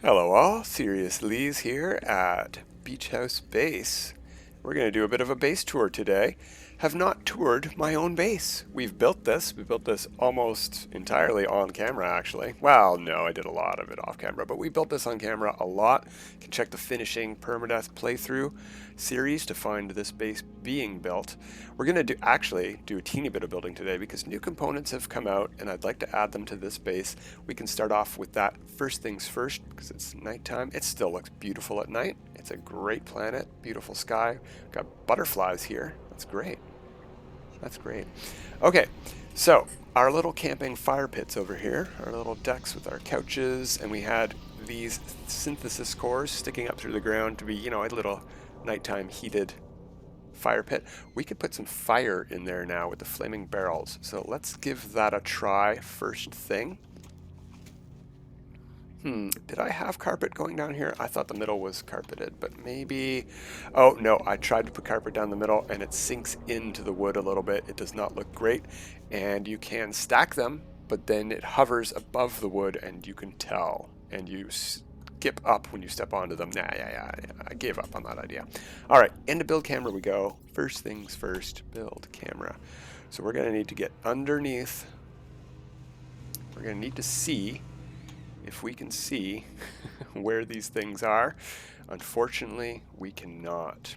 Hello all, Serious Lee's here at Beach House Base. We're going to do a bit of a base tour today. Have not toured my own base. We built this almost entirely on camera actually. Well, no, I did a lot of it off camera, but we built this on camera a lot. You can check the Finishing Permadeath playthrough series to find this base being built. We're going to actually do a teeny bit of building today because new components have come out and I'd like to add them to this base. We can start off with that first things first because it's nighttime. It still looks beautiful at night. It's a great planet, beautiful sky. Got butterflies here. That's great. That's great. Okay, so our little camping fire pits over here, our little decks with our couches, and we had these synthesis cores sticking up through the ground to be, a little nighttime heated fire pit. We could put some fire in there now with the flaming barrels. So let's give that a try first thing. Did I have carpet going down here? I thought the middle was carpeted, but maybe... Oh, no, I tried to put carpet down the middle and it sinks into the wood a little bit. It does not look great. And you can stack them, but then it hovers above the wood and you can tell. And you skip up when you step onto them. Yeah, I gave up on that idea. All right, into build camera we go. First things first, build camera. So we're going to need to get underneath. We're going to need to see if we can see where these things are. Unfortunately, we cannot.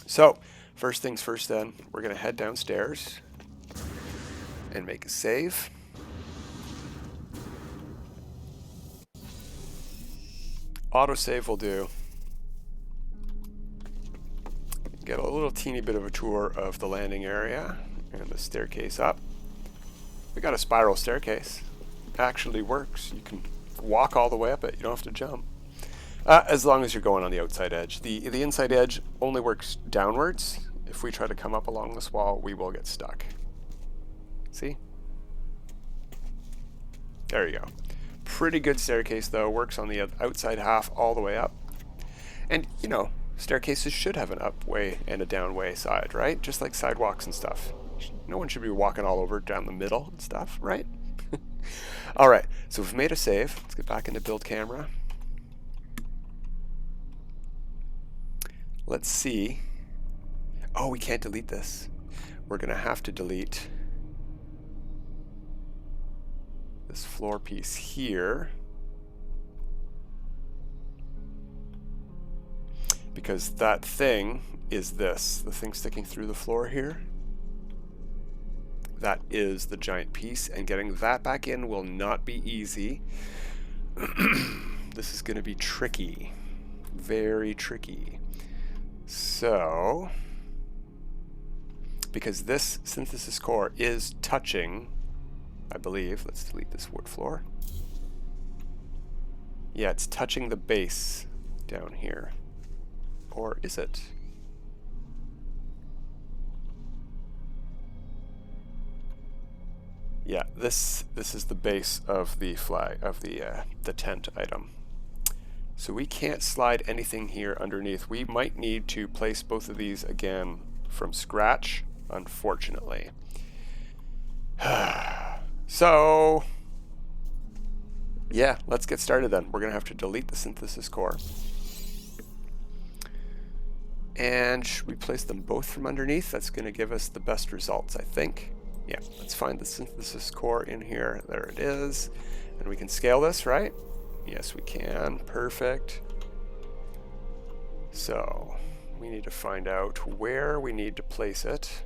So, first things first then, we're going to head downstairs and make a save. Autosave will do. Get a little teeny bit of a tour of the landing area and the staircase up. We got a spiral staircase. Actually works. You can walk all the way up it. You don't have to jump. As long as you're going on the outside edge. The inside edge only works downwards. If we try to come up along this wall, we will get stuck. See? There you go. Pretty good staircase though. Works on the outside half all the way up. And, staircases should have an up way and a down way side, right? Just like sidewalks and stuff. No one should be walking all over down the middle and stuff, right? All right, so we've made a save. Let's get back into build camera. Let's see. Oh, we can't delete this. We're going to have to delete this floor piece here. Because that thing is this, the thing sticking through the floor here. That is the giant piece, and getting that back in will not be easy. This is going to be tricky. Very tricky. So, because this synthesis core is touching, I believe, let's delete this wood floor. Yeah, it's touching the base down here. Or is it? Yeah, this is the base of the flag of the tent item. So we can't slide anything here underneath. We might need to place both of these again from scratch, unfortunately. So yeah, let's get started then. We're gonna have to delete the synthesis core. And should we place them both from underneath? That's gonna give us the best results, I think. Yeah, let's find the synthesis core in here. There it is. And we can scale this, right? Yes, we can. Perfect. So we need to find out where we need to place it.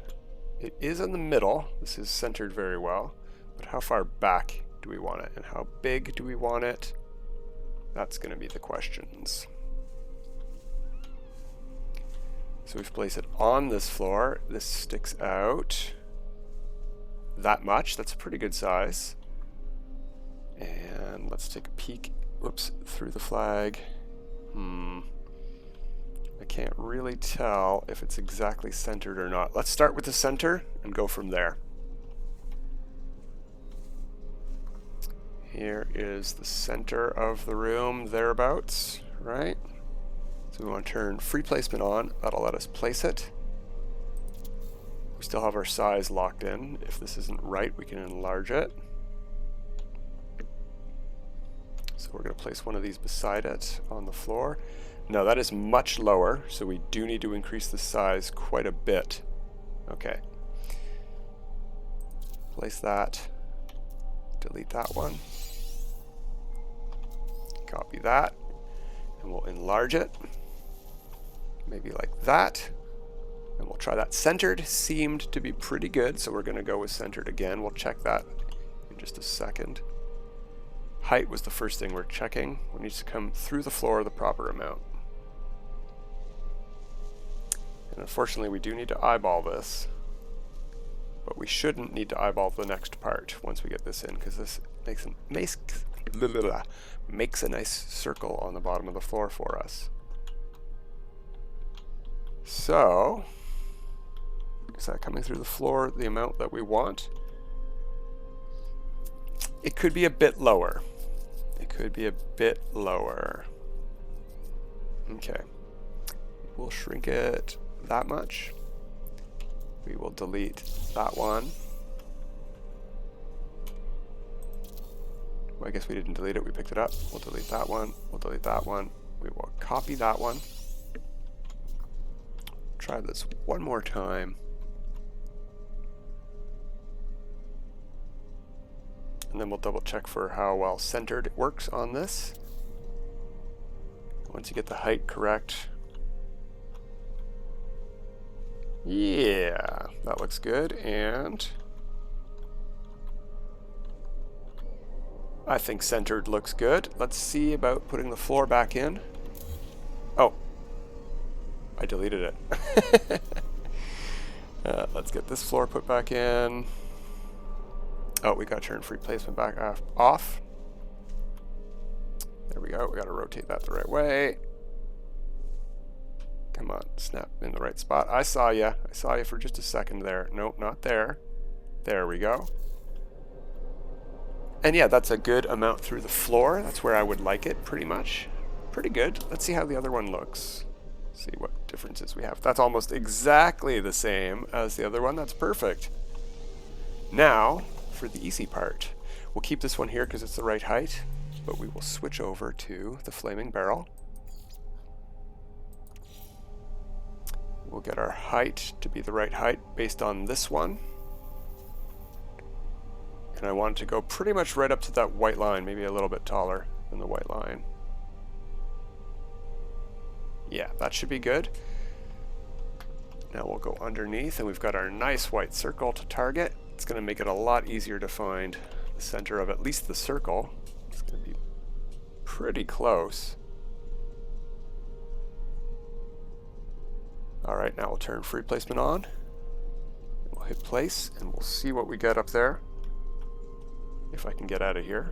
It is in the middle. This is centered very well. But how far back do we want it? And how big do we want it? That's going to be the questions. So we've placed it on this floor. This sticks out that much. That's a pretty good size. And let's take a peek, through the flag. I can't really tell if it's exactly centered or not. Let's start with the center and go from there. Here is the center of the room, thereabouts, right? So we want to turn free placement on. That'll let us place it. We still have our size locked in. If this isn't right, we can enlarge it. So we're going to place one of these beside it on the floor. No, that is much lower, so we do need to increase the size quite a bit. Okay. Place that. Delete that one. Copy that. And we'll enlarge it. Maybe like that. And we'll try that. Centered seemed to be pretty good, so we're going to go with centered again. We'll check that in just a second. Height was the first thing we're checking. It needs to come through the floor the proper amount. And unfortunately, we do need to eyeball this. But we shouldn't need to eyeball the next part once we get this in, because this makes a nice circle on the bottom of the floor for us. So, is that coming through the floor the amount that we want? It could be a bit lower. It could be a bit lower. Okay. We'll shrink it that much. We will delete that one. Well, I guess we didn't delete it, we picked it up. We'll delete that one, we'll delete that one. We will copy that one. Try this one more time. And then we'll double check for how well centered it works on this. Once you get the height correct. Yeah, that looks good, and I think centered looks good. Let's see about putting the floor back in. Oh, I deleted it. Let's get this floor put back in. Oh, we got to turn free placement back off. There we go. We got to rotate that the right way. Come on, snap in the right spot. I saw you. I saw you for just a second there. Nope, not there. There we go. And yeah, that's a good amount through the floor. That's where I would like it, pretty much. Pretty good. Let's see how the other one looks. See what differences we have. That's almost exactly the same as the other one. That's perfect. Now, for the easy part. We'll keep this one here because it's the right height, but we will switch over to the flaming barrel. We'll get our height to be the right height based on this one. And I want it to go pretty much right up to that white line, maybe a little bit taller than the white line. Yeah, that should be good. Now we'll go underneath, and we've got our nice white circle to target. It's going to make it a lot easier to find the center of at least the circle. It's going to be pretty close. Alright, now we'll turn free placement on. We'll hit place, and we'll see what we get up there. If I can get out of here.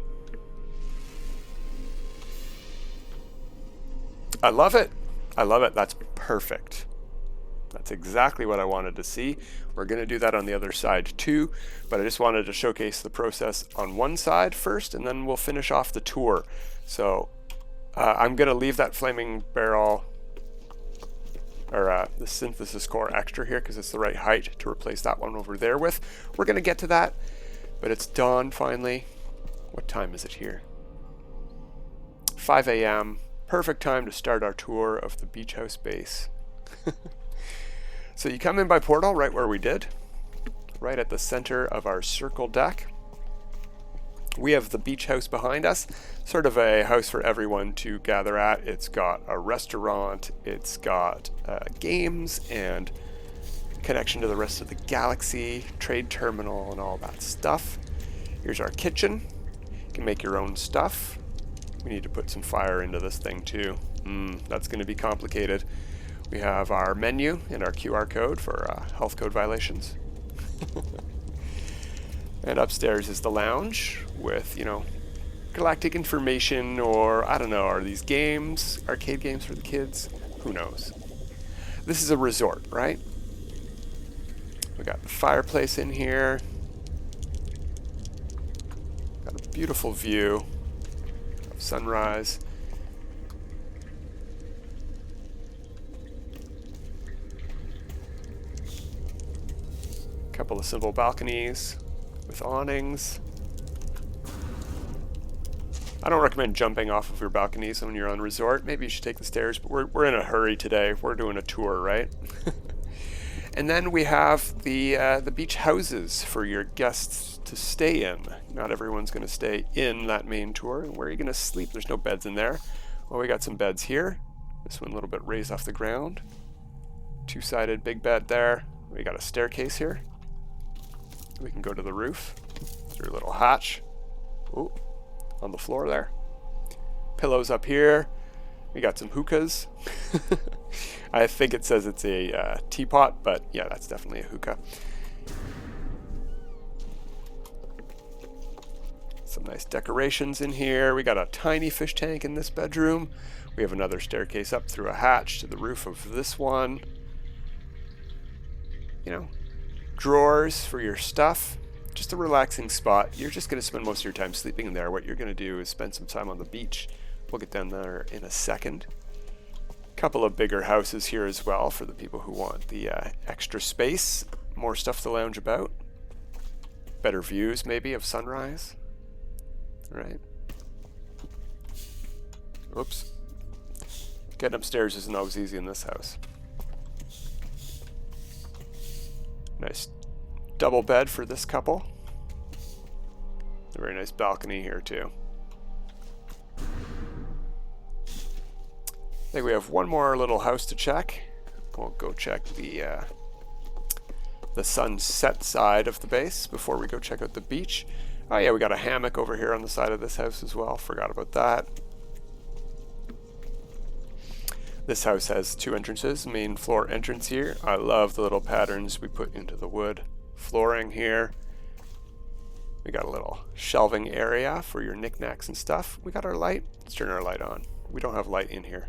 I love it! I love it. That's perfect. That's exactly what I wanted to see. We're going to do that on the other side too, but I just wanted to showcase the process on one side first, and then we'll finish off the tour. So I'm going to leave that flaming barrel, or the synthesis core extra here because it's the right height to replace that one over there with. We're going to get to that, but it's dawn finally. What time is it here? 5 a.m. Perfect time to start our tour of the beach house base. So you come in by portal right where we did, right at the center of our circle deck. We have the beach house behind us, sort of a house for everyone to gather at. It's got a restaurant, it's got games and connection to the rest of the galaxy, trade terminal and all that stuff. Here's our kitchen. You can make your own stuff. We need to put some fire into this thing too. That's going to be complicated. We have our menu and our QR code for health code violations. And upstairs is the lounge with, you know, galactic information, or I don't know, are these games, arcade games for the kids? Who knows? This is a resort, right? We got the fireplace in here. Got a beautiful view of sunrise. Couple of simple balconies with awnings. I don't recommend jumping off of your balconies when you're on resort. Maybe you should take the stairs, but we're in a hurry today. We're doing a tour, right? And then we have the beach houses for your guests to stay in. Not everyone's going to stay in that main tour. Where are you going to sleep? There's no beds in there. Well, we got some beds here. This one a little bit raised off the ground. Two-sided big bed there. We got a staircase here. We can go to the roof through a little hatch. Ooh, on the floor there. Pillows up here. We got some hookahs. I think it says it's a teapot, but yeah, that's definitely a hookah. Some nice decorations in here. We got a tiny fish tank in this bedroom. We have another staircase up through a hatch to the roof of this one. You know, drawers for your stuff. Just a relaxing spot. You're just going to spend most of your time sleeping in there. What you're going to do is spend some time on the beach. We'll get down there in a second. Couple of bigger houses here as well for the people who want the extra space. More stuff to lounge about. Better views maybe of sunrise. Right. Oops. Getting upstairs isn't always easy in this house. Nice double bed for this couple. A very nice balcony here too. I think we have one more little house to check. We'll go check the sunset side of the base before we go check out the beach. Oh yeah, we got a hammock over here on the side of this house as well. Forgot about that. This house has two entrances. Main floor entrance here. I love the little patterns we put into the wood flooring here. We got a little shelving area for your knickknacks and stuff. We got our light. Let's turn our light on. We don't have light in here.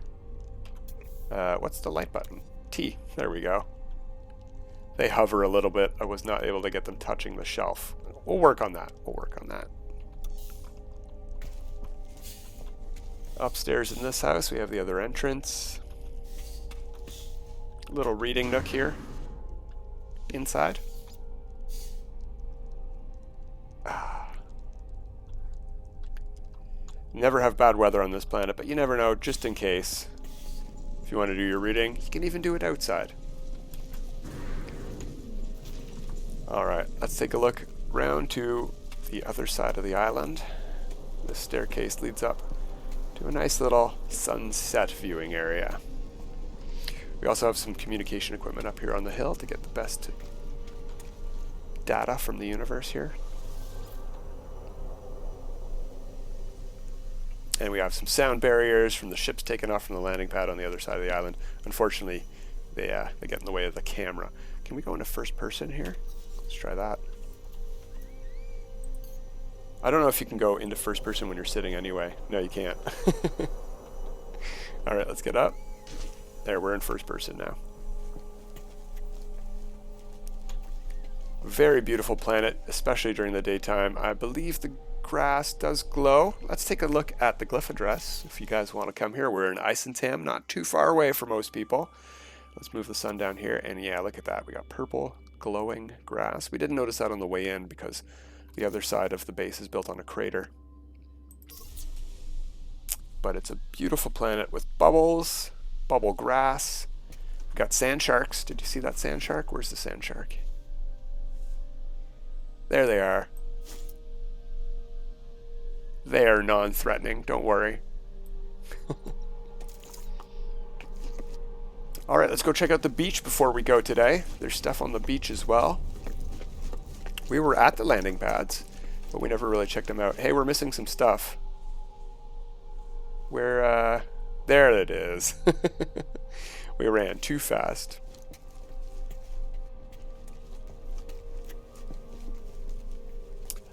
What's the light button? T. There we go. They hover a little bit. I was not able to get them touching the shelf. We'll work on that. We'll work on that. Upstairs in this house, we have the other entrance. Little reading nook here. Inside. Never have bad weather on this planet, but you never know, just in case. If you want to do your reading, you can even do it outside. Alright, let's take a look round to the other side of the island. This staircase leads up to a nice little sunset viewing area. We also have some communication equipment up here on the hill to get the best data from the universe here. And we have some sound barriers from the ships taken off from the landing pad on the other side of the island. Unfortunately, they get in the way of the camera. Can we go into first person here? Let's try that. I don't know if you can go into first person when you're sitting anyway. No, you can't. Alright, let's get up. There, we're in first person now. Very beautiful planet, especially during the daytime. I believe the grass does glow. Let's take a look at the glyph address. If you guys want to come here, we're in Isentam, not too far away for most people. Let's move the sun down here, and yeah, look at that. We got purple glowing grass. We didn't notice that on the way in because the other side of the base is built on a crater. But it's a beautiful planet with bubbles, bubble grass. We've got sand sharks. Did you see that sand shark? Where's the sand shark? There they are. They are non-threatening, don't worry. Alright, let's go check out the beach before we go today. There's stuff on the beach as well. We were at the landing pads, but we never really checked them out. Hey, we're missing some stuff. Where, there it is. We ran too fast.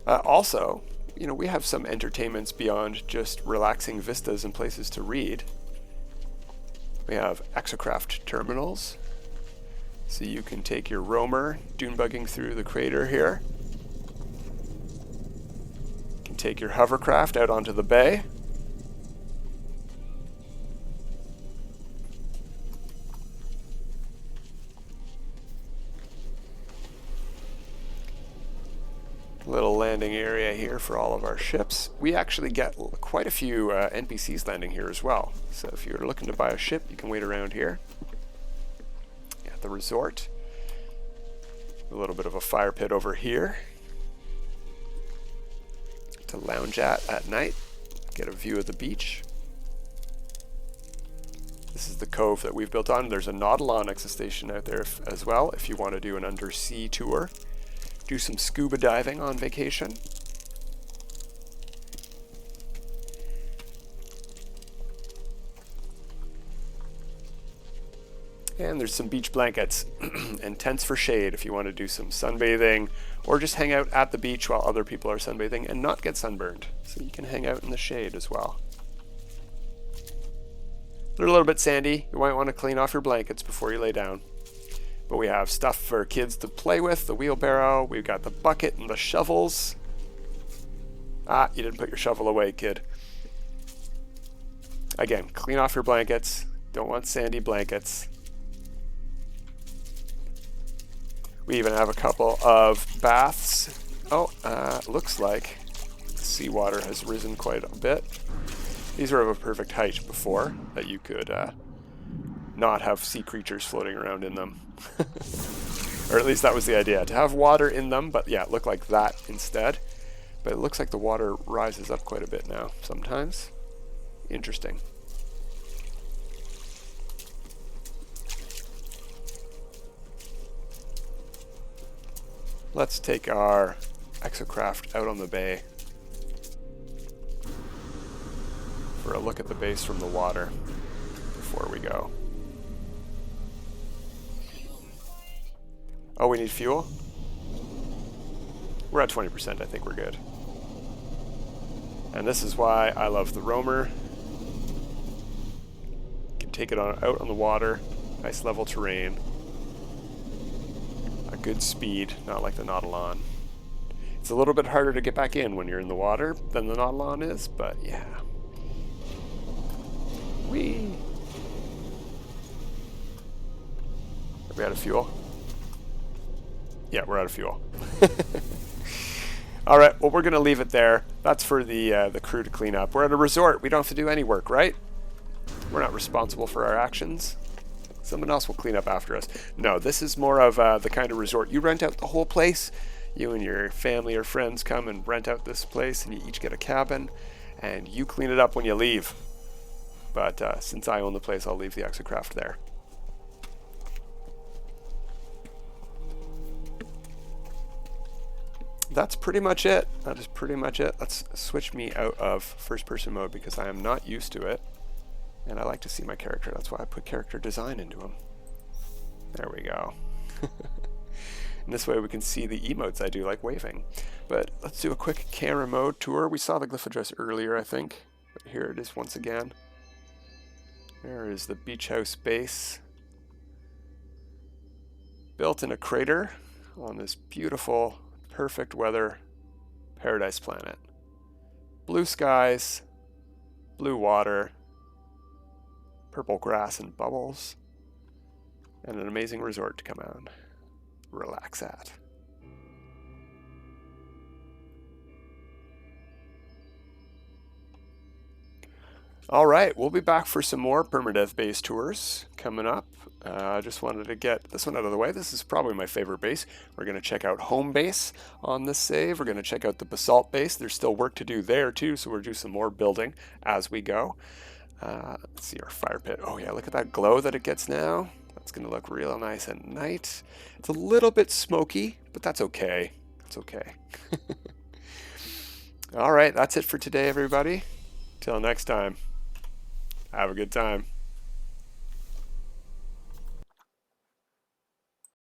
Also, you know, we have some entertainments beyond just relaxing vistas and places to read. We have exocraft terminals, so you can take your roamer dune bugging through the crater here. You can take your hovercraft out onto the bay. Little landing landing area here for all of our ships. We actually get quite a few NPCs landing here as well. So if you're looking to buy a ship, you can wait around here at the resort. A little bit of a fire pit over here to lounge at night, get a view of the beach. This is the cove that we've built on. There's a Nautilon exostation out there as well if you want to do an undersea tour. Do some scuba diving on vacation. And there's some beach blankets and tents for shade if you want to do some sunbathing or just hang out at the beach while other people are sunbathing and not get sunburned. So you can hang out in the shade as well. They're a little bit sandy. You might want to clean off your blankets before you lay down. But we have stuff for kids to play with, the wheelbarrow. We've got the bucket and the shovels. Ah, you didn't put your shovel away, kid. Again, clean off your blankets. Don't want sandy blankets. We even have a couple of baths. Oh, looks like seawater has risen quite a bit. These are of a perfect height before that you could not have sea creatures floating around in them. Or at least that was the idea, to have water in them, but yeah, it looked like that instead. But it looks like the water rises up quite a bit now sometimes. Interesting. Let's take our exocraft out on the bay for a look at the base from the water before we go. Oh, we need fuel? We're at 20%, I think we're good. And this is why I love the roamer. You can take it out on the water, nice level terrain. A good speed, not like the Nautilon. It's a little bit harder to get back in when you're in the water than the Nautilon is, but yeah. Whee! Are we out of fuel? Yeah, we're out of fuel. All right, well, we're going to leave it there. That's for the crew to clean up. We're at a resort. We don't have to do any work, right? We're not responsible for our actions. Someone else will clean up after us. No, this is more of the kind of resort. You rent out the whole place. You and your family or friends come and rent out this place, and you each get a cabin, and you clean it up when you leave. But since I own the place, I'll leave the exocraft there. That's pretty much it. That is pretty much it. Let's switch me out of first-person mode because I am not used to it. And I like to see my character. That's why I put character design into him. There we go. And this way we can see the emotes I do, like waving. But let's do a quick camera mode tour. We saw the glyph address earlier, I think. But here it is once again. There is the beach house base. Built in a crater on this beautiful, perfect weather paradise planet. Blue skies, blue water, purple grass and bubbles, and an amazing resort to come out and relax at. All right, we'll be back for some more permadeath base tours coming up. I just wanted to get this one out of the way. This is probably my favorite base. We're going to check out home base on this save. We're going to check out the basalt base. There's still work to do there too, so we'll do some more building as we go. Let's see our fire pit. Oh yeah, look at that glow that it gets now. That's going to look real nice at night. It's a little bit smoky, but that's okay. That's okay. All right, that's it for today, everybody. Till next time. Have a good time.